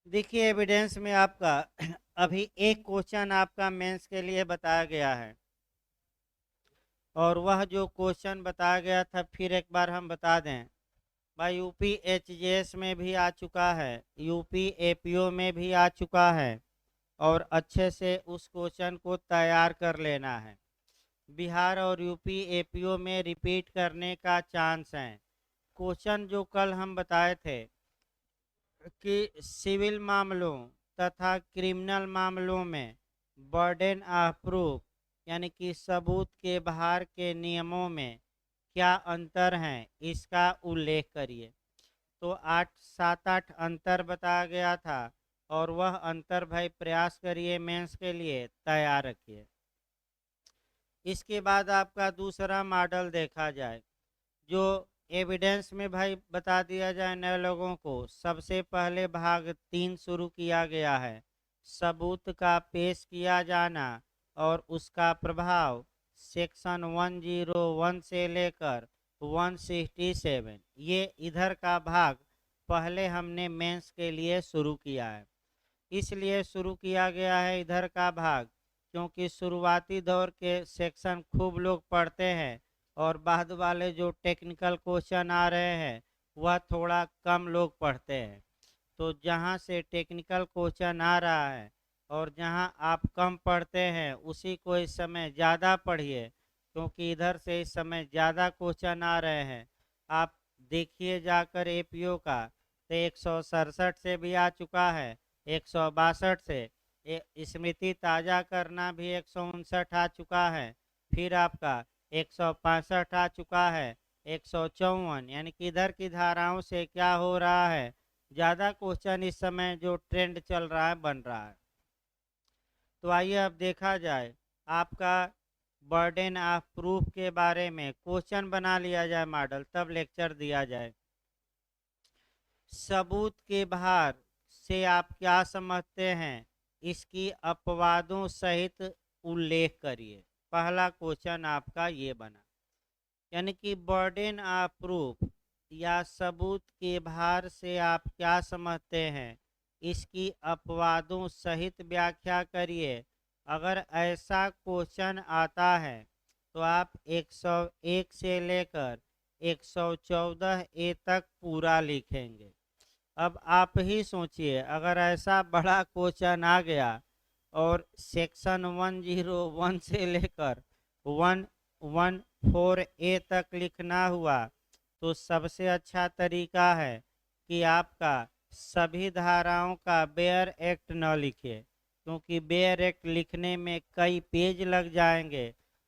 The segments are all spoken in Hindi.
देखिए एविडेंस में आपका अभी एक क्वेश्चन आपका मेंस के लिए बताया गया है, और वह जो क्वेश्चन बताया गया था फिर एक बार हम बता दें भाई। यूपी एचजेएस में भी आ चुका है, यूपी एपीओ में भी आ चुका है, और अच्छे से उस क्वेश्चन को तैयार कर लेना है। बिहार और यूपी एपीओ में रिपीट करने का चांस है। क्वेश्चन जो कल हम बताए थे कि सिविल मामलों तथा क्रिमिनल मामलों में बर्डन ऑफ प्रूफ यानी कि सबूत के भार के नियमों में क्या अंतर है, इसका उल्लेख करिए। तो 7-8 अंतर बताया गया था, और वह अंतर भाई प्रयास करिए मेंस के लिए तैयार रखिए। इसके बाद आपका दूसरा मॉडल देखा जाए, जो एविडेंस में भाई बता दिया जाए नए लोगों को। सबसे पहले भाग 3 शुरू किया गया है, सबूत का पेश किया जाना और उसका प्रभाव, सेक्शन 101 से लेकर 167। ये इधर का भाग पहले हमने मेंस के लिए शुरू किया है। इसलिए शुरू किया गया है इधर का भाग क्योंकि शुरुआती दौर के सेक्शन खूब लोग पढ़ते हैं, और बाद वाले जो टेक्निकल क्वेश्चन आ रहे हैं वह थोड़ा कम लोग पढ़ते हैं। तो जहाँ से टेक्निकल क्वेश्चन आ रहा है और जहाँ आप कम पढ़ते हैं उसी को इस समय ज़्यादा पढ़िए, क्योंकि इधर से इस समय ज़्यादा क्वेश्चन आ रहे हैं। आप देखिए जाकर एपीओ का, तो 167 से भी आ चुका है, 162 से स्मृति ताज़ा करना भी 159 आ चुका है, फिर आपका 165 आ चुका है, 154। यानी कि इधर की धाराओं से क्या हो रहा है, ज़्यादा क्वेश्चन इस समय जो ट्रेंड चल रहा है बन रहा है। तो आइए अब देखा जाए आपका बर्डन ऑफ प्रूफ के बारे में क्वेश्चन बना लिया जाए मॉडल, तब लेक्चर दिया जाए। सबूत के भार से आप क्या समझते हैं, इसकी अपवादों सहित उल्लेख करिए। पहला क्वेश्चन आपका ये बना, यानी कि बर्डन ऑफ प्रूफ या सबूत के भार से आप क्या समझते हैं, इसकी अपवादों सहित व्याख्या करिए। अगर ऐसा क्वेश्चन आता है तो आप 101 से लेकर 114 ए तक पूरा लिखेंगे। अब आप ही सोचिए, अगर ऐसा बड़ा क्वेश्चन आ गया और सेक्शन 101 से लेकर 114 ए तक लिखना हुआ, तो सबसे अच्छा तरीका है कि आपका सभी धाराओं का बेयर एक्ट न लिखिए, क्योंकि बेयर एक्ट लिखने में कई पेज लग जाएंगे।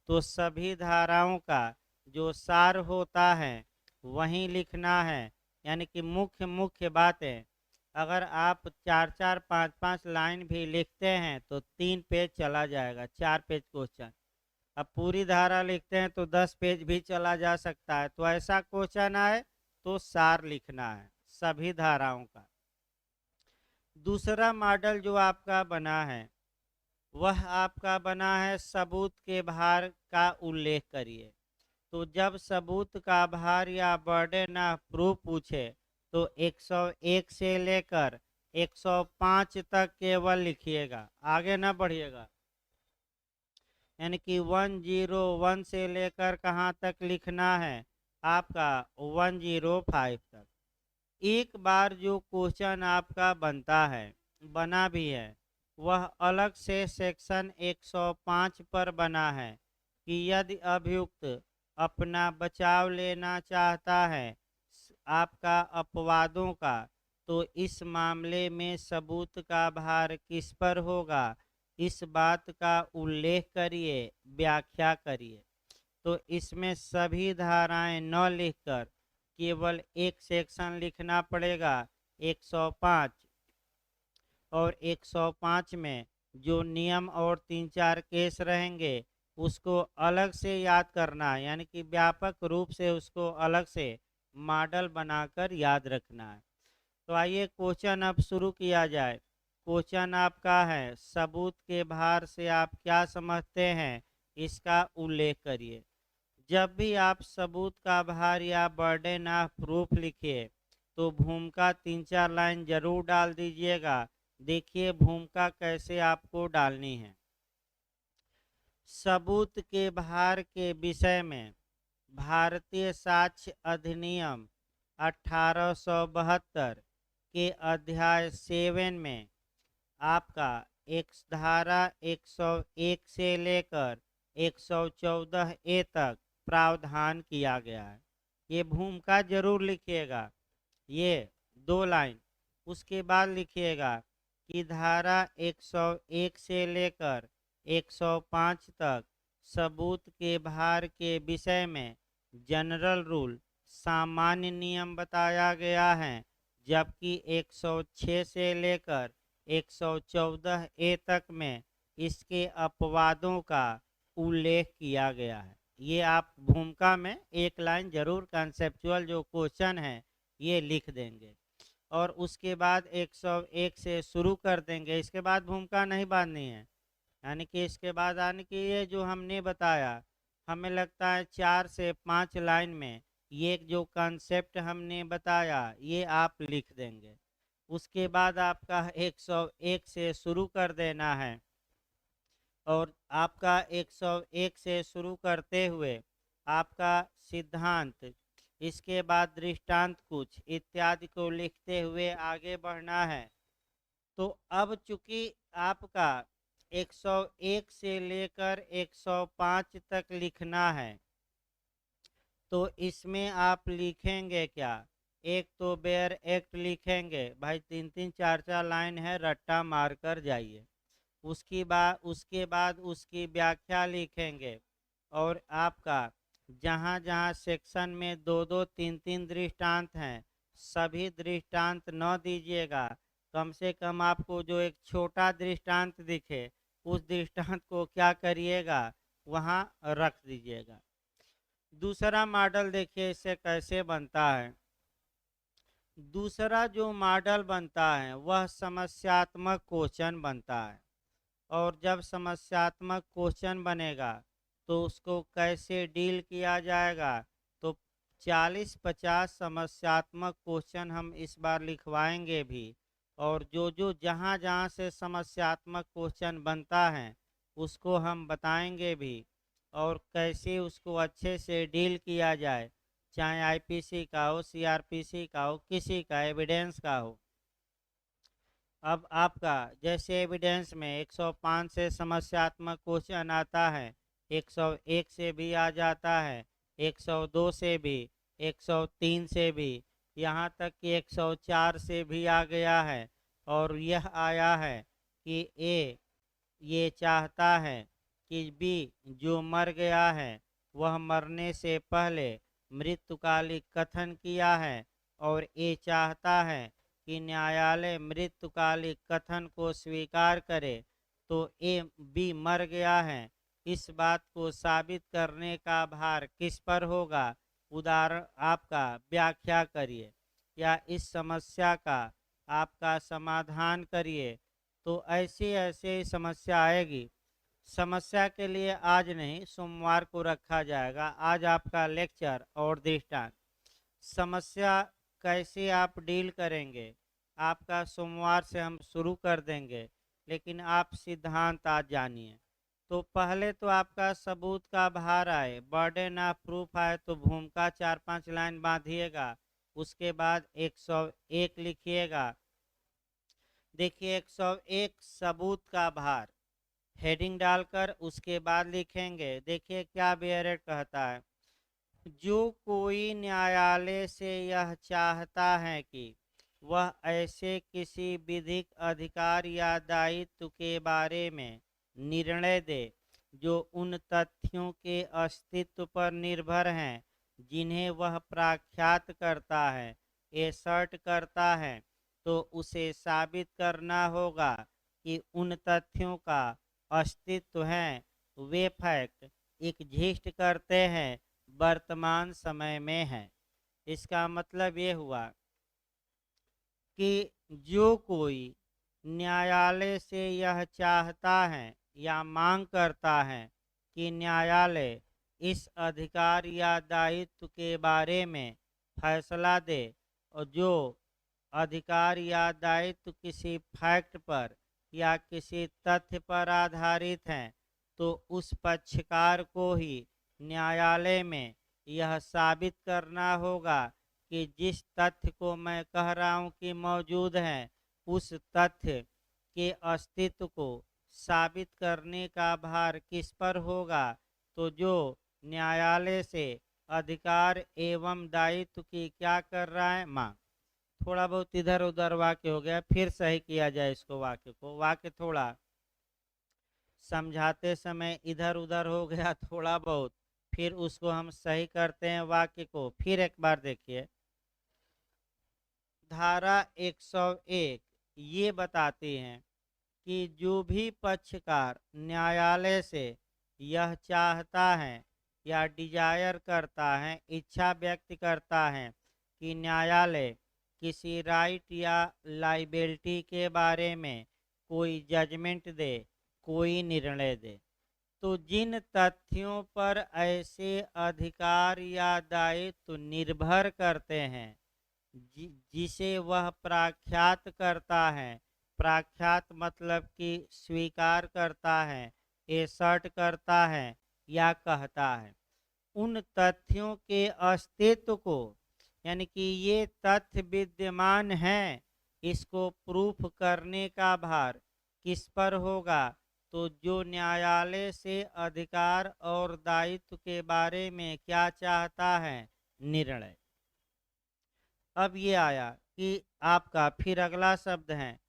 तो सभी धाराओं का जो सार होता है वहीं लिखना है, यानी कि मुख्य मुख्य बातें। अगर आप 4-4 5-5 लाइन भी लिखते हैं तो 3 पेज चला जाएगा, 4 पेज क्वेश्चन। अब पूरी धारा लिखते हैं तो 10 पेज भी चला जा सकता है। तो ऐसा क्वेश्चन आए तो सार लिखना है सभी धाराओं का। दूसरा मॉडल जो आपका बना है वह आपका बना है सबूत के भार का उल्लेख करिए। तो जब सबूत का भार या बर्डन ऑफ प्रूफ पूछे तो 101 से लेकर 105 तक केवल लिखिएगा, आगे ना बढ़िएगा। यानी कि 101 से लेकर कहाँ तक लिखना है, आपका 105 तक। एक बार जो क्वेश्चन आपका बनता है, बना भी है, वह अलग से सेक्शन 105 पर बना है कि यदि अभियुक्त अपना बचाव लेना चाहता है आपका अपवादों का, तो इस मामले में सबूत का भार किस पर होगा, इस बात का उल्लेख करिए, व्याख्या करिए। तो इसमें सभी धाराएं न लिखकर केवल एक सेक्शन लिखना पड़ेगा, 105। और 105 में जो नियम और 3-4 केस रहेंगे उसको अलग से याद करना है, यानी कि व्यापक रूप से उसको अलग से मॉडल बनाकर याद रखना है। तो आइए क्वेश्चन अब शुरू किया जाए। क्वेश्चन आपका है सबूत के भार से आप क्या समझते हैं, इसका उल्लेख करिए। जब भी आप सबूत का भार या बर्डन ऑफ प्रूफ लिखिए तो भूमिका 3-4 लाइन जरूर डाल दीजिएगा। देखिए भूमिका कैसे आपको डालनी है। सबूत के भार के विषय में भारतीय साक्ष्य अधिनियम 1872 के अध्याय 7 में आपका एक धारा 101 से लेकर 114 ए तक प्रावधान किया गया है। ये भूमिका जरूर लिखिएगा, ये 2 लाइन। उसके बाद लिखिएगा कि धारा 101 से लेकर 105 तक सबूत के भार के विषय में जनरल रूल सामान्य नियम बताया गया है, जबकि 106 से लेकर 114 ए तक में इसके अपवादों का उल्लेख किया गया है। ये आप भूमिका में एक लाइन जरूर कंसेप्चुअल जो क्वेश्चन है ये लिख देंगे और उसके बाद 101 से शुरू कर देंगे। इसके बाद भूमिका नहीं बांधनी है, यानी कि इसके बाद आने की ये जो हमने बताया, हमें लगता है 4 से 5 लाइन में ये जो कंसेप्ट हमने बताया ये आप लिख देंगे। उसके बाद आपका 101 से शुरू कर देना है और आपका 101 से शुरू करते हुए आपका सिद्धांत, इसके बाद दृष्टांत कुछ इत्यादि को लिखते हुए आगे बढ़ना है। तो अब चूंकि आपका 101 से लेकर 105 तक लिखना है, तो इसमें आप लिखेंगे क्या? एक तो बेयर एक्ट लिखेंगे भाई, 3-3 4-4 लाइन है, रट्टा मार कर जाइए। उसके बाद उसकी व्याख्या लिखेंगे और आपका जहाँ जहाँ सेक्शन में 2-2 3-3 दृष्टांत हैं, सभी दृष्टांत न दीजिएगा। कम से कम आपको जो एक छोटा दृष्टांत दिखे उस दृष्टांत को क्या करिएगा, वहाँ रख दीजिएगा। दूसरा मॉडल देखिए इससे कैसे बनता है। दूसरा जो मॉडल बनता है वह समस्यात्मक क्वेश्चन बनता है, और जब समस्यात्मक क्वेश्चन बनेगा तो उसको कैसे डील किया जाएगा। तो 40-50 समस्यात्मक क्वेश्चन हम इस बार लिखवाएंगे भी, और जो जहाँ जहाँ से समस्यात्मक क्वेश्चन बनता है उसको हम बताएंगे भी, और कैसे उसको अच्छे से डील किया जाए, चाहे आईपीसी का हो, सीआरपीसी का हो, किसी का एविडेंस का हो। अब आपका जैसे एविडेंस में 105 से समस्यात्मक क्वेश्चन आता है, 101 से भी आ जाता है, 102 से भी, 103 से भी, यहाँ तक कि 104 से भी आ गया है। और यह आया है कि ए ये चाहता है कि बी जो मर गया है वह मरने से पहले मृत्युकालिक कथन किया है, और ए चाहता है कि न्यायालय मृत्युकालिक कथन को स्वीकार करे। तो ए बी मर गया है, इस बात को साबित करने का भार किस पर होगा? उदाहरण आपका व्याख्या करिए या इस समस्या का आपका समाधान करिए। तो ऐसी ऐसी समस्या आएगी। समस्या के लिए आज नहीं, सोमवार को रखा जाएगा। आज आपका लेक्चर और दृष्टांत, समस्या कैसे आप डील करेंगे, आपका सोमवार से हम शुरू कर देंगे, लेकिन आप सिद्धांत आज जानिए। तो पहले तो आपका सबूत का भार आए, बर्डन ऑफ प्रूफ आए, तो भूमिका 4-5 लाइन बांधिएगा। उसके बाद 101 लिखिएगा। देखिए 101 सबूत का भार हेडिंग डालकर उसके बाद लिखेंगे। देखिए क्या बेयरेट कहता है, जो कोई न्यायालय से यह चाहता है कि वह ऐसे किसी विधिक अधिकार या दायित्व के बारे में निर्णय दे जो उन तथ्यों के अस्तित्व पर निर्भर हैं जिन्हें वह प्रख्यात करता है, एसर्ट करता है, तो उसे साबित करना होगा कि उन तथ्यों का अस्तित्व है, वे फैक्ट एग्जिस्ट करते हैं, वर्तमान समय में है। इसका मतलब ये हुआ कि जो कोई न्यायालय से यह चाहता है या मांग करता है कि न्यायालय इस अधिकार या दायित्व के बारे में फैसला दे और जो अधिकार या दायित्व किसी फैक्ट पर या किसी तथ्य पर आधारित हैं, तो उस पक्षकार को ही न्यायालय में यह साबित करना होगा कि जिस तथ्य को मैं कह रहा हूँ कि मौजूद है, उस तथ्य के अस्तित्व को साबित करने का भार किस पर होगा। तो जो न्यायालय से अधिकार एवं दायित्व की क्या कर रहा है, मांग। थोड़ा बहुत इधर उधर वाक्य हो गया, फिर सही किया जाए इसको। वाक्य को, वाक्य थोड़ा समझाते समय इधर उधर हो गया थोड़ा बहुत, फिर उसको हम सही करते हैं वाक्य को। फिर एक बार देखिए, धारा 101 ये बताती हैं कि जो भी पक्षकार न्यायालय से यह चाहता है या डिजायर करता है, इच्छा व्यक्त करता है कि न्यायालय किसी राइट या लाइबिलिटी के बारे में कोई जजमेंट दे, कोई निर्णय दे, तो जिन तथ्यों पर ऐसे अधिकार या दायित्व निर्भर करते हैं, जिसे वह प्रख्यात करता है, प्रख्यात मतलब कि स्वीकार करता है, एसर्ट करता है या कहता है, उन तथ्यों के अस्तित्व को, यानी कि ये तथ्य विद्यमान हैं, इसको प्रूफ करने का भार किस पर होगा। तो जो न्यायालय से अधिकार और दायित्व के बारे में क्या चाहता है, निर्णय। अब ये आया कि आपका फिर अगला शब्द है,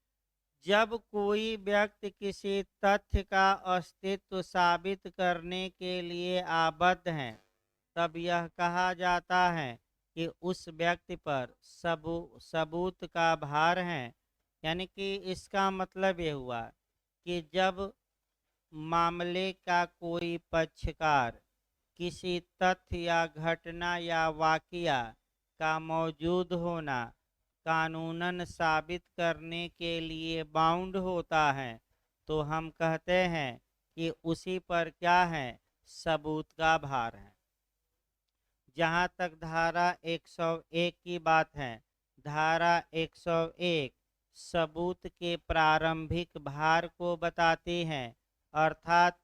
जब कोई व्यक्ति किसी तथ्य का अस्तित्व साबित करने के लिए आबद्ध है, तब यह कहा जाता है कि उस व्यक्ति पर सबूत का भार है। यानी कि इसका मतलब ये हुआ कि जब मामले का कोई पक्षकार किसी तथ्य या घटना या वाकया का मौजूद होना कानूनन साबित करने के लिए बाउंड होता है, तो हम कहते हैं कि उसी पर क्या है, सबूत का भार है। जहाँ तक धारा 101 की बात है, धारा 101 सबूत के प्रारंभिक भार को बताती है, अर्थात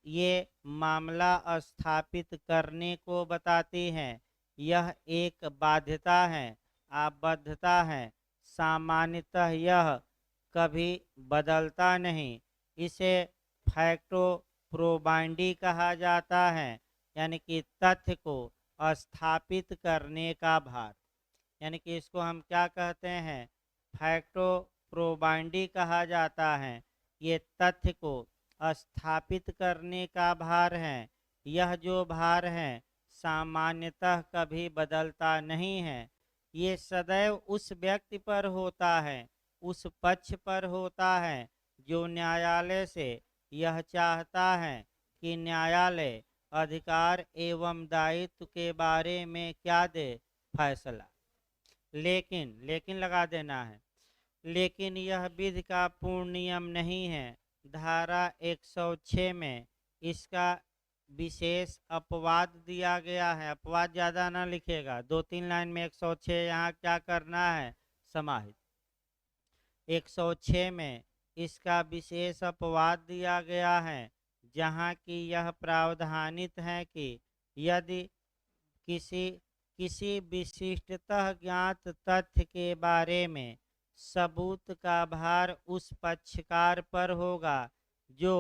ये मामला स्थापित करने को बताती है। यह एक बाध्यता है, आबद्धता है। सामान्यतः यह कभी बदलता नहीं। इसे फैक्टो प्रोबांडी कहा जाता है, यानी कि तथ्य को स्थापित करने का भार। यानी कि इसको हम क्या कहते हैं, फैक्टो प्रोबांडी कहा जाता है। ये तथ्य को स्थापित करने का भार है। यह जो भार है सामान्यतः कभी बदलता नहीं है। ये सदैव उस व्यक्ति पर होता है, उस पक्ष पर होता है जो न्यायालय से यह चाहता है कि न्यायालय अधिकार एवं दायित्व के बारे में क्या दे, फैसला। लेकिन लगा देना है, लेकिन यह विधि का पूर्ण नियम नहीं है। धारा 106 में इसका विशेष अपवाद दिया गया है। अपवाद ज़्यादा ना लिखेगा, 2-3 लाइन में 106 यहाँ क्या करना है, समाहित। 106 में इसका विशेष अपवाद दिया गया है, जहाँ की यह प्रावधानित है कि यदि किसी विशिष्टतः ज्ञात तथ्य के बारे में सबूत का भार उस पक्षकार पर होगा जो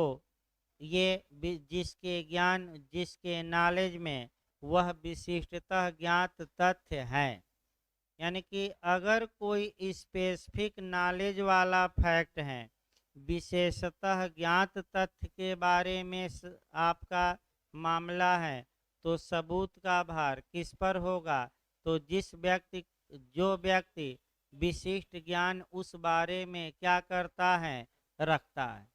जिसके नॉलेज में वह विशिष्टतः ज्ञात तथ्य है। यानी कि अगर कोई स्पेसिफिक नॉलेज वाला फैक्ट है, विशेषतः ज्ञात तथ्य के बारे में आपका मामला है, तो सबूत का भार किस पर होगा, तो जो व्यक्ति विशिष्ट ज्ञान उस बारे में क्या करता है, रखता है।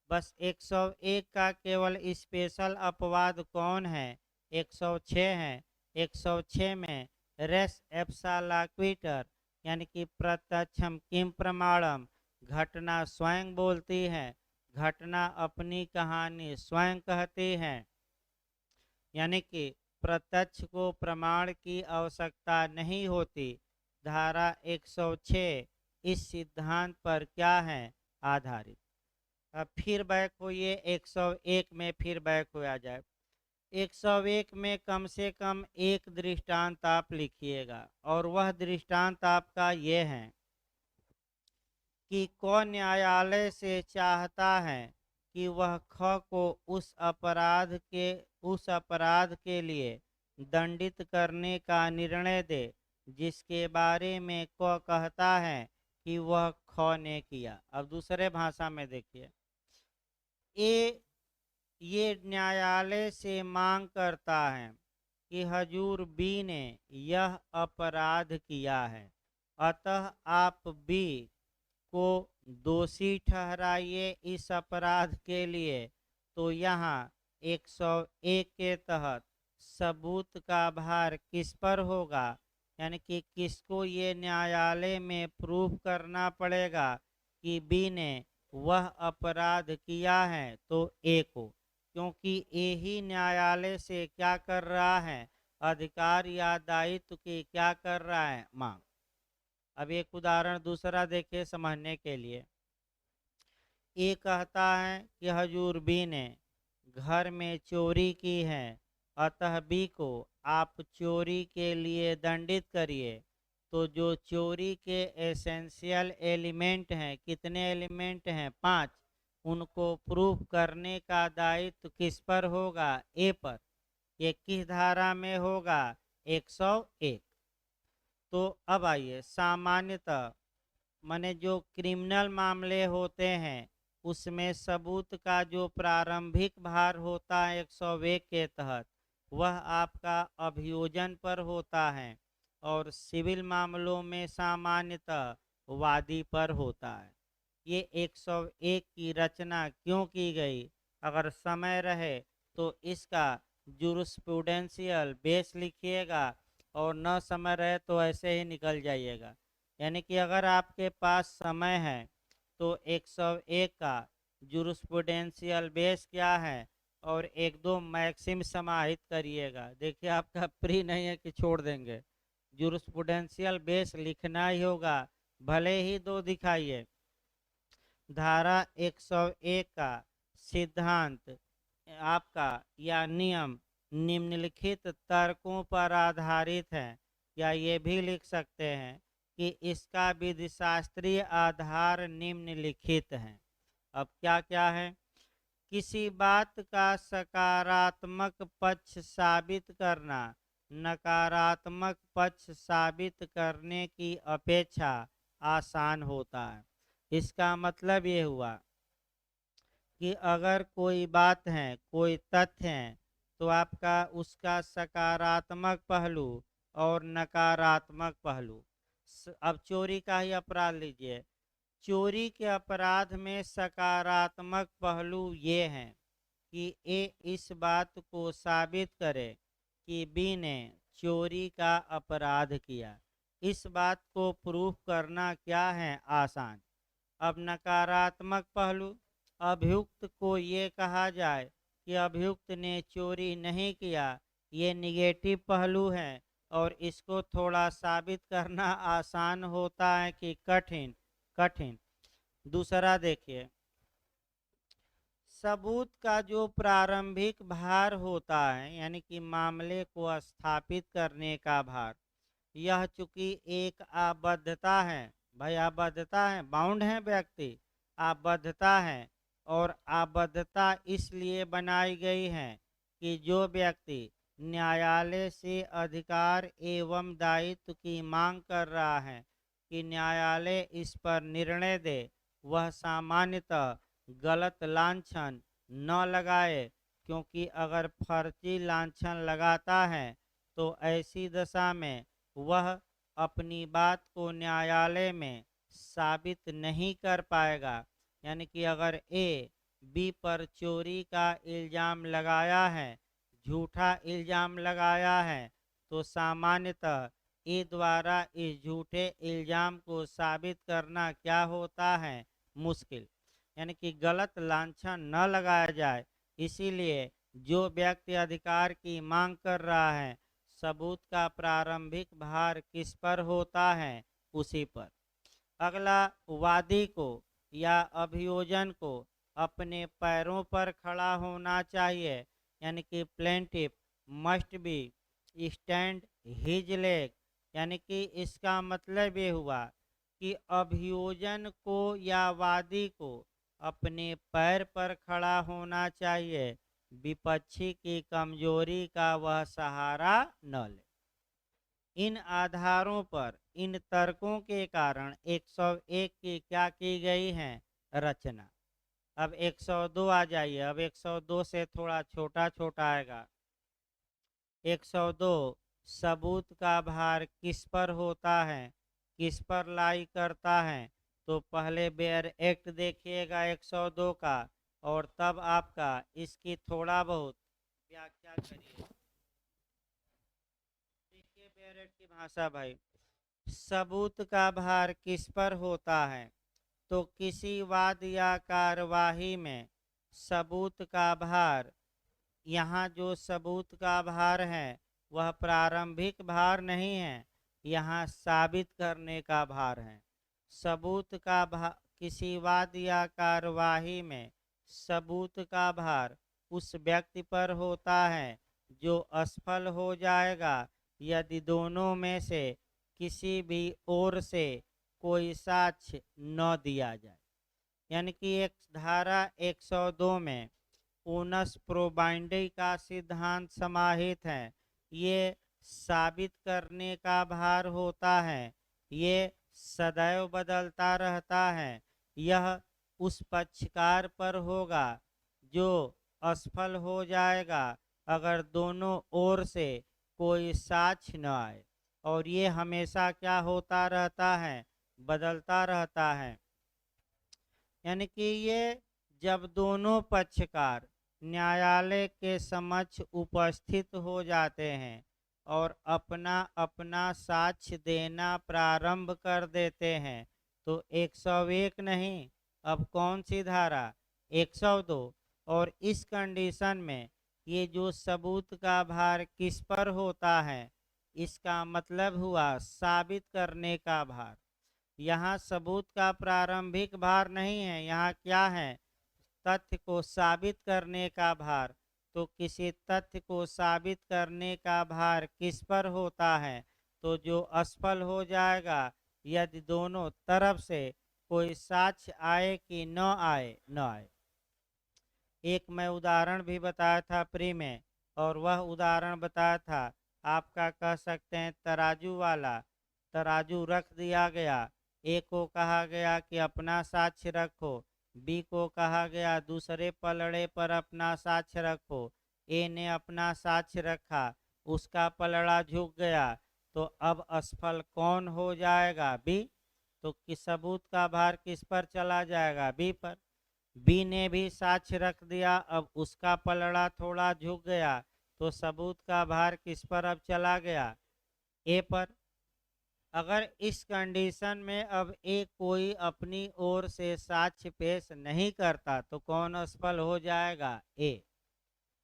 बस 101 का केवल स्पेशल अपवाद कौन है, 106 है। 106 में रेस एप्सालाक्विटर, यानी कि प्रत्यक्षम किम प्रमाणम, घटना स्वयं बोलती है, घटना अपनी कहानी स्वयं कहती है। यानी कि प्रत्यक्ष को प्रमाण की आवश्यकता नहीं होती। धारा 106 इस सिद्धांत पर क्या है आधारित। अब फिर बैक होइए 101 में, फिर बैक हो आ जाए। 101 में कम से कम एक दृष्टांत आप लिखिएगा, और वह दृष्टांत आपका ये है कि कौन न्यायालय से चाहता है कि वह ख को उस अपराध के लिए दंडित करने का निर्णय दे जिसके बारे में क कहता है कि वह ख ने किया। अब दूसरे भाषा में देखिए, ये न्यायालय से मांग करता है कि हजूर बी ने यह अपराध किया है, अतः आप बी को दोषी ठहराइए इस अपराध के लिए। तो यहाँ 101 के तहत सबूत का भार किस पर होगा, यानी कि किसको ये न्यायालय में प्रूफ करना पड़ेगा कि बी ने वह अपराध किया है, तो ए को, क्योंकि ए ही न्यायालय से क्या कर रहा है, अधिकार या दायित्व की क्या कर रहा है, मांग। अब एक उदाहरण दूसरा देखिए समझने के लिए। ए कहता है कि हजूर बी ने घर में चोरी की है, अतः बी को आप चोरी के लिए दंडित करिए। तो जो चोरी के एसेंशियल एलिमेंट हैं, कितने एलिमेंट हैं, 5, उनको प्रूफ करने का दायित्व किस पर होगा, ए पर। ये किस धारा में होगा, 101। तो अब आइए, सामान्यतः माने जो क्रिमिनल मामले होते हैं उसमें सबूत का जो प्रारंभिक भार होता है 101 के तहत, वह आपका अभियोजन पर होता है, और सिविल मामलों में सामान्यतः वादी पर होता है। ये 101 की रचना क्यों की गई, अगर समय रहे तो इसका जुरिस्प्रूडेंशियल बेस लिखिएगा, और न समय रहे तो ऐसे ही निकल जाइएगा। यानी कि अगर आपके पास समय है तो 101 का जुरिस्प्रूडेंशियल बेस क्या है, और एक दो मैक्सिम समाहित करिएगा। देखिए आपका प्री नहीं है कि छोड़ देंगे, जुरिस्प्रूडेंशियल बेस लिखना ही होगा, भले ही दो दिखाइए। धारा 101 का सिद्धांत आपका या नियम निम्नलिखित तर्कों पर आधारित है, या ये भी लिख सकते हैं कि इसका विधिशास्त्रीय आधार निम्नलिखित है। अब क्या क्या है, किसी बात का सकारात्मक पक्ष साबित करना नकारात्मक पक्ष साबित करने की अपेक्षा आसान होता है। इसका मतलब ये हुआ कि अगर कोई बात है, कोई तथ्य है, तो आपका उसका सकारात्मक पहलू और नकारात्मक पहलू। अब चोरी का ही अपराध लीजिए, चोरी के अपराध में सकारात्मक पहलू ये हैं कि ए इस बात को साबित करे कि बी ने चोरी का अपराध किया। इस बात को प्रूफ करना क्या है, आसान। अब नकारात्मक पहलू, अभियुक्त को ये कहा जाए कि अभियुक्त ने चोरी नहीं किया, ये निगेटिव पहलू है, और इसको थोड़ा साबित करना आसान होता है कि कठिन। कठिन। दूसरा देखिए, सबूत का जो प्रारंभिक भार होता है, यानी कि मामले को स्थापित करने का भार, यह चूंकि एक आबद्धता है, भाई आबद्धता है, बाउंड है व्यक्ति, आबद्धता है, और आबद्धता इसलिए बनाई गई है कि जो व्यक्ति न्यायालय से अधिकार एवं दायित्व की मांग कर रहा है कि न्यायालय इस पर निर्णय दे, वह सामान्यतः गलत लांछन न लगाए, क्योंकि अगर फर्जी लांछन लगाता है तो ऐसी दशा में वह अपनी बात को न्यायालय में साबित नहीं कर पाएगा। यानी कि अगर ए बी पर चोरी का इल्ज़ाम लगाया है, झूठा इल्ज़ाम लगाया है, तो सामान्यतः ए द्वारा इस झूठे इल्ज़ाम को साबित करना क्या होता है, मुश्किल। यानी कि गलत लांछन न लगाया जाए, इसीलिए जो व्यक्ति अधिकार की मांग कर रहा है सबूत का प्रारंभिक भार किस पर होता है, उसी पर। अगला, वादी को या अभियोजन को अपने पैरों पर खड़ा होना चाहिए, यानी कि plaintiff must be stand his leg, यानी कि इसका मतलब ये हुआ कि अभियोजन को या वादी को अपने पैर पर खड़ा होना चाहिए, विपक्षी की कमजोरी का वह सहारा न ले। इन आधारों पर, इन तर्कों के कारण 101 की क्या की गई है, रचना। अब 102 आ जाइए। अब 102 से थोड़ा छोटा छोटा आएगा। 102, सबूत का भार किस पर होता है, किस पर लाई करता है। तो पहले बेयर एक्ट देखिएगा 102 का, और तब आपका इसकी थोड़ा बहुत व्याख्या करिए। देखिए बेयर एक्ट की भाषा भाई, सबूत का भार किस पर होता है, तो किसी वाद या कार्यवाही में सबूत का भार, यहाँ जो सबूत का भार है वह प्रारंभिक भार नहीं है, यहाँ साबित करने का भार है। सबूत का भार, किसी वाद या कार्यवाही में सबूत का भार उस व्यक्ति पर होता है जो असफल हो जाएगा यदि दोनों में से किसी भी ओर से कोई साक्ष्य न दिया जाए। यानी कि एक धारा 102 में ऊनस प्रोबाइंडी का सिद्धांत समाहित है। ये साबित करने का भार होता है, ये सदैव बदलता रहता है। यह उस पक्षकार पर होगा जो असफल हो जाएगा अगर दोनों ओर से कोई साक्ष्य न आए, और ये हमेशा क्या होता रहता है, बदलता रहता है। यानी कि ये जब दोनों पक्षकार न्यायालय के समक्ष उपस्थित हो जाते हैं और अपना अपना साक्ष्य देना प्रारंभ कर देते हैं, तो 101 नहीं, अब कौन सी धारा, 102। और इस कंडीशन में ये जो सबूत का भार किस पर होता है, इसका मतलब हुआ साबित करने का भार। यहाँ सबूत का प्रारंभिक भार नहीं है, यहाँ क्या है, तथ्य को साबित करने का भार। तो किसी तथ्य को साबित करने का भार किस पर होता है, तो जो असफल हो जाएगा यदि दोनों तरफ से कोई साक्ष्य आए कि न आए, न आए। एक मैं उदाहरण भी बताया था प्री में, और वह उदाहरण बताया था आपका, कह सकते हैं तराजू वाला। तराजू रख दिया गया, ए को कहा गया कि अपना साक्ष्य रखो, बी को कहा गया दूसरे पलड़े पर अपना साक्ष्य रखो। ए ने अपना साक्ष्य रखा, उसका पलड़ा झुक गया, तो अब असफल कौन हो जाएगा, बी। तो किस सबूत का भार किस पर चला जाएगा, बी पर। बी ने भी साक्ष्य रख दिया, अब उसका पलड़ा थोड़ा झुक गया, तो सबूत का भार किस पर अब चला गया, ए पर। अगर इस कंडीशन में अब ए कोई अपनी ओर से साक्ष्य पेश नहीं करता तो कौन असफल हो जाएगा, ए।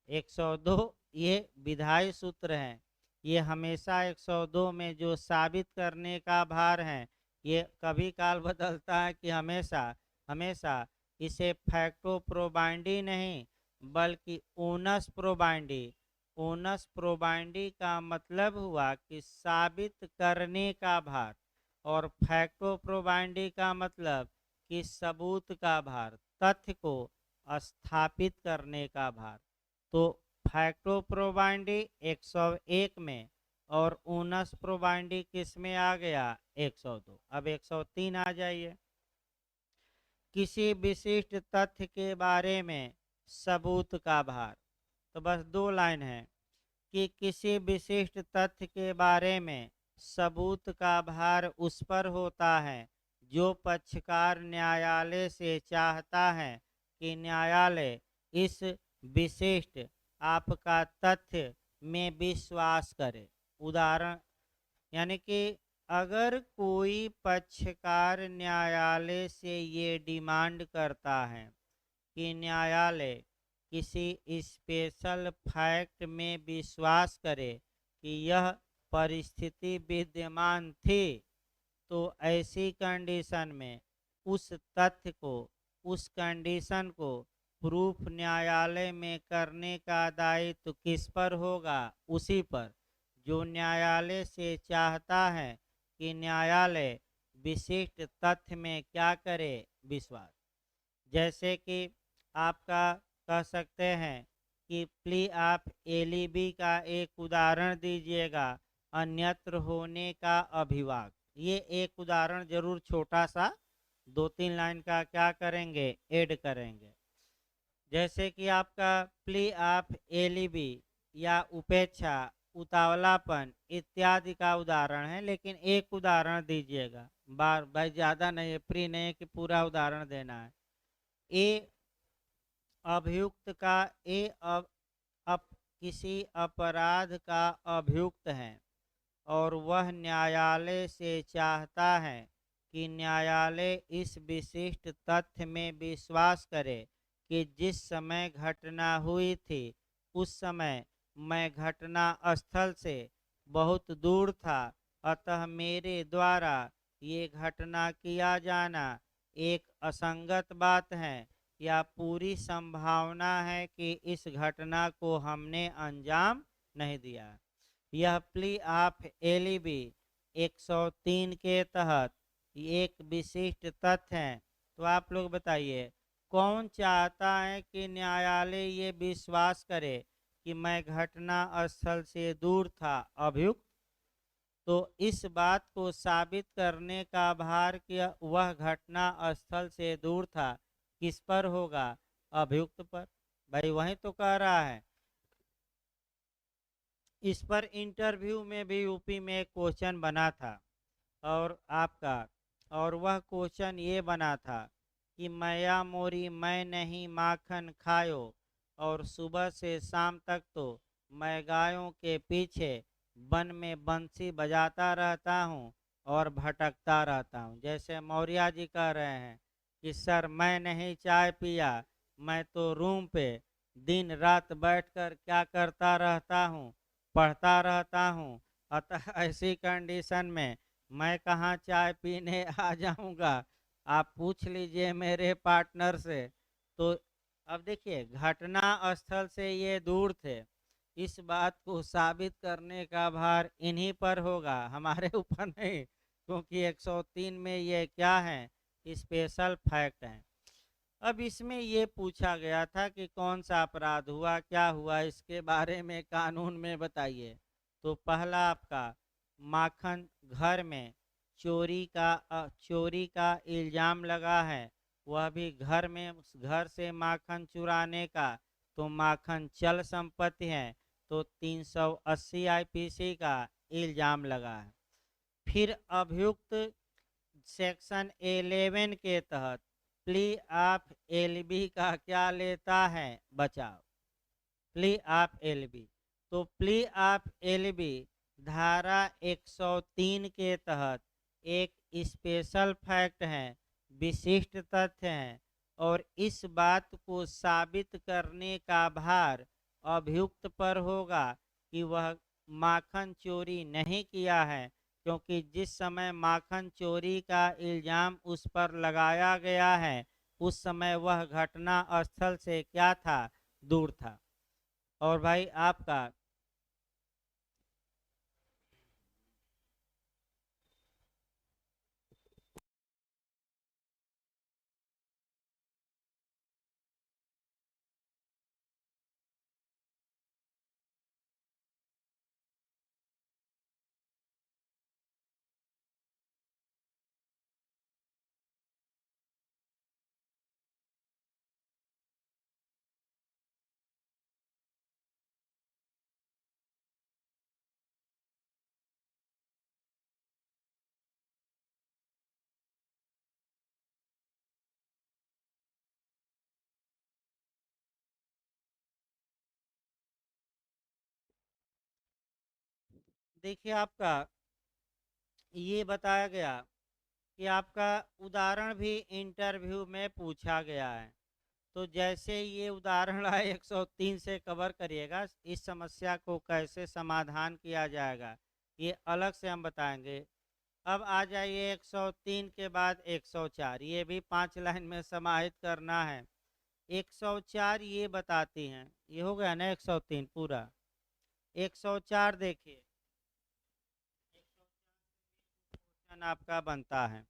102 ये विधायी सूत्र है। ये हमेशा 102 में जो साबित करने का भार है, ये कभी काल बदलता है कि हमेशा हमेशा। इसे फैक्टो प्रोबाइंडी नहीं बल्कि ऊनस प्रोबाइंडी। ऊनस प्रोबाइंडी का मतलब हुआ कि साबित करने का भार, और फैक्टो प्रोबाइंडी का मतलब कि सबूत का भार, तथ्य को स्थापित करने का भार। तो फैक्टो प्रोबाइंडी 101 में और ऊनस प्रोबाइंडी किस में आ गया, 102। अब 103 आ जाइए। किसी विशिष्ट तथ्य के बारे में सबूत का भार। तो बस 2 लाइन है कि किसी विशिष्ट तथ्य के बारे में सबूत का भार उस पर होता है जो पक्षकार न्यायालय से चाहता है कि न्यायालय इस विशिष्ट आपका तथ्य में विश्वास करे। उदाहरण, यानी कि अगर कोई पक्षकार न्यायालय से ये डिमांड करता है कि न्यायालय किसी स्पेशल फैक्ट में विश्वास करे कि यह परिस्थिति विद्यमान थी, तो ऐसी कंडीशन में उस तथ्य को, उस कंडीशन को प्रूफ न्यायालय में करने का दायित्व किस पर होगा? उसी पर जो न्यायालय से चाहता है कि न्यायालय विशिष्ट तथ्य में क्या करे? विश्वास। जैसे कि आपका कह सकते हैं कि प्लीज आप एलिबी का एक उदाहरण दीजिएगा, अन्यत्र होने का अभिवाद। ये एक उदाहरण जरूर छोटा सा 2-3 लाइन का क्या करेंगे? ऐड करेंगे। जैसे कि आपका प्ली आप एलिबी या उपेक्षा, उतावलापन इत्यादि का उदाहरण है, लेकिन एक उदाहरण दीजिएगा। बार भाई ज़्यादा नहीं है, प्री नहीं है कि पूरा उदाहरण देना है। ए अभियुक्त का अप किसी अपराध का अभियुक्त है और वह न्यायालय से चाहता है कि न्यायालय इस विशिष्ट तथ्य में विश्वास करे कि जिस समय घटना हुई थी उस समय मैं घटना स्थल से बहुत दूर था, अतः मेरे द्वारा ये घटना किया जाना एक असंगत बात है या पूरी संभावना है कि इस घटना को हमने अंजाम नहीं दिया। यह प्ली ऑफ एलिबी 103 के तहत एक विशिष्ट तथ्य है। तो आप लोग बताइए, कौन चाहता है कि न्यायालय ये विश्वास करे कि मैं घटना स्थल से दूर था? अभियुक्त। तो इस बात को साबित करने का भार कि वह घटना स्थल से दूर था किस पर होगा? अभियुक्त पर। भाई वही तो कह रहा है। इस पर इंटरव्यू में भी यूपी में एक क्वेश्चन बना था और आपका, और वह क्वेश्चन ये बना था कि मैया मोरी मैं नहीं माखन खायो, और सुबह से शाम तक तो मैं गायों के पीछे वन में बंसी बजाता रहता हूँ और भटकता रहता हूँ। जैसे मौर्य जी कह रहे हैं कि सर मैं नहीं चाय पिया, मैं तो रूम पे दिन रात बैठकर क्या करता रहता हूँ? पढ़ता रहता हूँ। अतः ऐसी कंडीशन में मैं कहाँ चाय पीने आ जाऊँगा? आप पूछ लीजिए मेरे पार्टनर से। तो अब देखिए, घटना स्थल से ये दूर थे, इस बात को साबित करने का भार इन्हीं पर होगा, हमारे ऊपर नहीं, क्योंकि 103 में ये क्या है? स्पेशल फैक्ट है। अब इसमें ये पूछा गया था कि कौन सा अपराध हुआ, क्या हुआ, इसके बारे में कानून में बताइए। तो पहला आपका माखन घर में चोरी का इल्जाम लगा है, वह भी घर में, घर से माखन चुराने का। तो माखन चल संपत्ति है, तो 380 आईपीसी का इल्जाम लगा है। फिर अभियुक्त सेक्शन 11 के तहत प्ली ऑफ एलबी का क्या लेता है? बचाव। प्ली ऑफ एलबी, तो प्ली ऑफ एलबी धारा 103 के तहत एक स्पेशल फैक्ट है, विशिष्ट तथ्य है, और इस बात को साबित करने का भार अभियुक्त पर होगा कि वह माखन चोरी नहीं किया है, क्योंकि जिस समय माखन चोरी का इल्जाम उस पर लगाया गया है उस समय वह घटना स्थल से क्या था? दूर था। और भाई आपका देखिए, आपका ये बताया गया कि आपका उदाहरण भी इंटरव्यू में पूछा गया है। तो जैसे ये उदाहरण है 103 से कवर करिएगा, इस समस्या को कैसे समाधान किया जाएगा ये अलग से हम बताएंगे। अब आ जाइए 103 के बाद 104, ये भी 5 लाइन में समाहित करना है। 104 ये बताती हैं, ये हो गया ना 103 पूरा। 104 देखिए, 104 आपका बनता है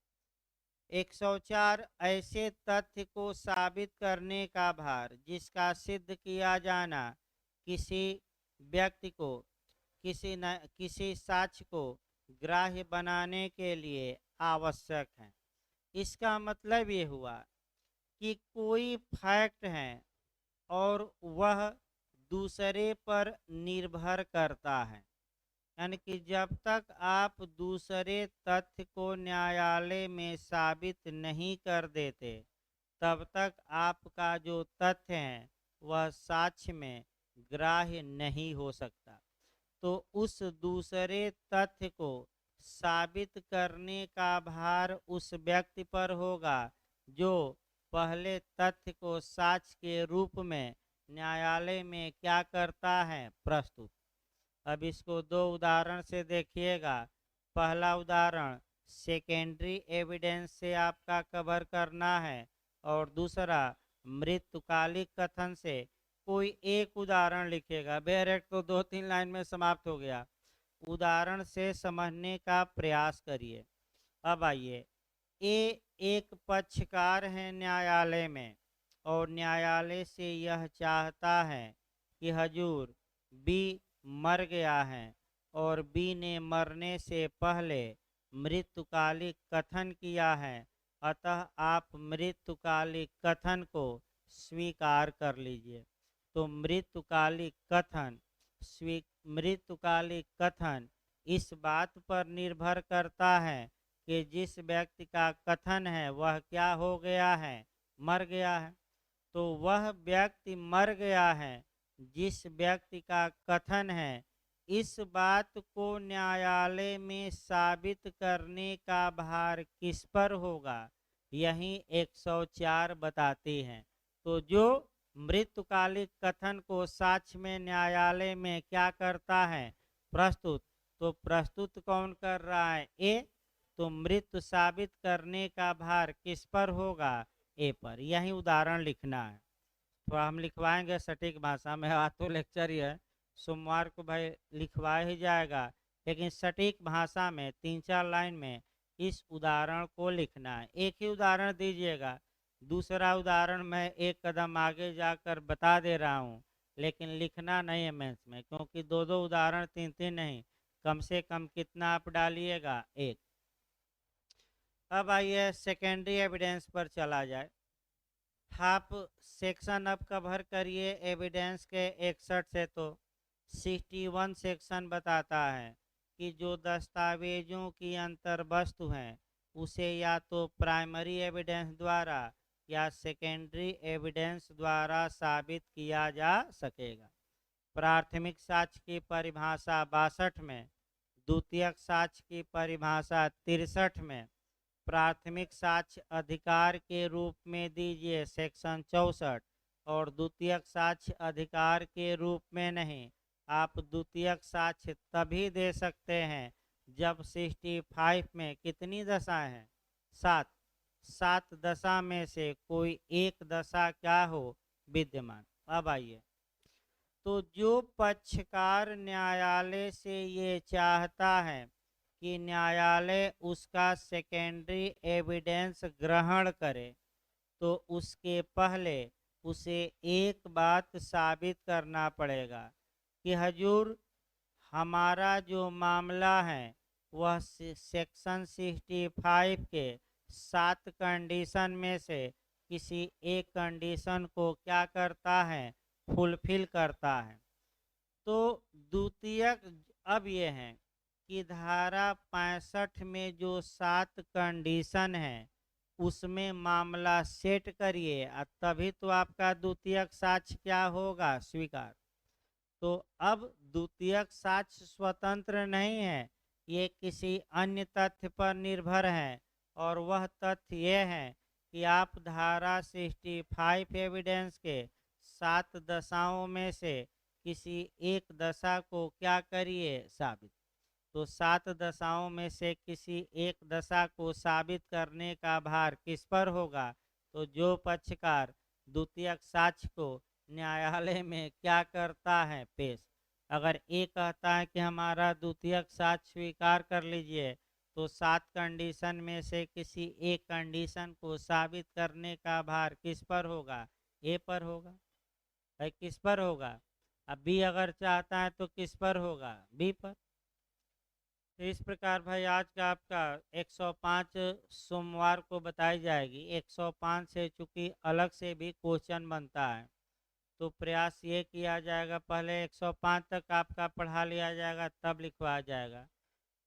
104, ऐसे तथ्य को साबित करने का भार जिसका सिद्ध किया जाना किसी व्यक्ति को किसी साक्ष्य को ग्राह्य बनाने के लिए आवश्यक है। इसका मतलब ये हुआ कि कोई फैक्ट है और वह दूसरे पर निर्भर करता है, यानी कि जब तक आप दूसरे तथ्य को न्यायालय में साबित नहीं कर देते तब तक आपका जो तथ्य है वह साक्ष्य में ग्राह्य नहीं हो सकता। तो उस दूसरे तथ्य को साबित करने का भार उस व्यक्ति पर होगा जो पहले तथ्य को साक्ष्य के रूप में न्यायालय में क्या करता है, प्रस्तुत। अब इसको दो उदाहरण से देखिएगा। पहला उदाहरण सेकेंडरी एविडेंस से आपका कवर करना है और दूसरा मृत्युकालिक कथन से। कोई एक उदाहरण लिखिएगा, डायरेक्ट तो 2-3 लाइन में समाप्त हो गया। उदाहरण से समझने का प्रयास करिए। अब आइए, ए एक पक्षकार है न्यायालय में और न्यायालय से यह चाहता है कि हजूर बी मर गया है और बी ने मरने से पहले मृत्युकालिक कथन किया है, अतः आप मृत्युकालिक कथन को स्वीकार कर लीजिए। तो मृत्युकालिक कथन इस बात पर निर्भर करता है कि जिस व्यक्ति का कथन है वह क्या हो गया है, मर गया है। तो वह व्यक्ति मर गया है जिस व्यक्ति का कथन है, इस बात को न्यायालय में साबित करने का भार किस पर होगा, यही 104 बताती हैं। तो जो मृत्युकालिक कथन को साक्ष्य में न्यायालय में क्या करता है, प्रस्तुत। तो प्रस्तुत कौन कर रहा है, ए। तो मृत्यु साबित करने का भार किस पर होगा, ए पर। यही उदाहरण लिखना है। तो हम लिखवाएंगे सटीक भाषा में। आज तो लेक्चर ही है, सोमवार को भाई लिखवा ही जाएगा, लेकिन सटीक भाषा में 3-4 लाइन में इस उदाहरण को लिखना है। एक ही उदाहरण दीजिएगा, दूसरा उदाहरण मैं एक कदम आगे जाकर बता दे रहा हूँ, लेकिन लिखना नहीं है मेंस में, क्योंकि 2-2 उदाहरण 3-3 नहीं, कम से कम कितना आप डालिएगा, 1। अब आइए सेकेंडरी एविडेंस पर चला जाए। आप सेक्शन अब कवर करिए एविडेंस के 61 से। तो 61 सेक्शन बताता है कि जो दस्तावेजों की अंतर वस्तु हैं उसे या तो प्राइमरी एविडेंस द्वारा या सेकेंडरी एविडेंस द्वारा साबित किया जा सकेगा। प्राथमिक साक्ष्य की परिभाषा 62 में, द्वितीयक साक्ष्य की परिभाषा 63 में, प्राथमिक साक्ष्य अधिकार के रूप में दीजिए सेक्शन 64, और द्वितीयक साक्ष्य अधिकार के रूप में नहीं। आप द्वितीयक साक्ष्य तभी दे सकते हैं जब 65 में कितनी दशाएं हैं, 7 दशा में से कोई एक दशा क्या हो, विद्यमान। अब आइए, तो जो पक्षकार न्यायालय से ये चाहता है कि न्यायालय उसका सेकेंडरी एविडेंस ग्रहण करे, तो उसके पहले उसे एक बात साबित करना पड़ेगा कि हजूर हमारा जो मामला है वह सेक्शन 65 के 7 कंडीशन में से किसी एक कंडीशन को क्या करता है, फुलफिल करता है। तो द्वितीयक अब ये है कि धारा 65 में जो 7 कंडीशन है उसमें मामला सेट करिए, तभी तो आपका द्वितीयक साक्ष्य क्या होगा, स्वीकार। तो अब द्वितीयक साक्ष्य स्वतंत्र नहीं है, ये किसी अन्य तथ्य पर निर्भर है, और वह तथ्य ये है कि आप धारा 65 एविडेंस के 7 दशाओं में से किसी एक दशा को क्या करिए, साबित। तो 7 दशाओं में से किसी एक दशा को साबित करने का भार किस पर होगा? तो जो पक्षकार द्वितीयक साक्ष्य को न्यायालय में क्या करता है, पेश। अगर ए कहता है कि हमारा द्वितीयक साक्ष्य स्वीकार कर लीजिए, तो 7 कंडीशन में से किसी एक कंडीशन को साबित करने का भार किस पर होगा? ए पर होगा। भाई किस पर होगा? अब बी अगर चाहता है तो किस पर होगा? बी पर। तो इस प्रकार भाई आज का आपका 105 सोमवार को बताई जाएगी। 105 से चूंकि अलग से भी क्वेश्चन बनता है, तो प्रयास ये किया जाएगा पहले 105 तक आपका पढ़ा लिया जाएगा, तब लिखवाया जाएगा।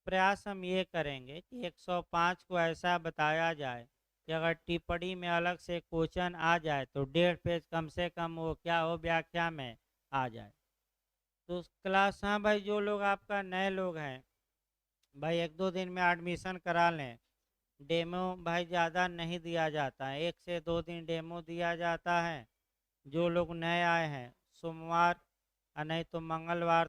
प्रयास हम ये करेंगे कि 105 को ऐसा बताया जाए कि अगर टिप्पणी में अलग से क्वेश्चन आ जाए तो 1.5 पेज कम से कम वो क्या हो, व्याख्या में आ जाए। तो क्लास, हाँ भाई, जो लोग आपका नए लोग हैं भाई 1-2 दिन में एडमिशन करा लें। डेमो भाई ज़्यादा नहीं दिया जाता है, 1 से 2 दिन डेमो दिया जाता है। जो लोग नए आए हैं सोमवार नहीं तो मंगलवार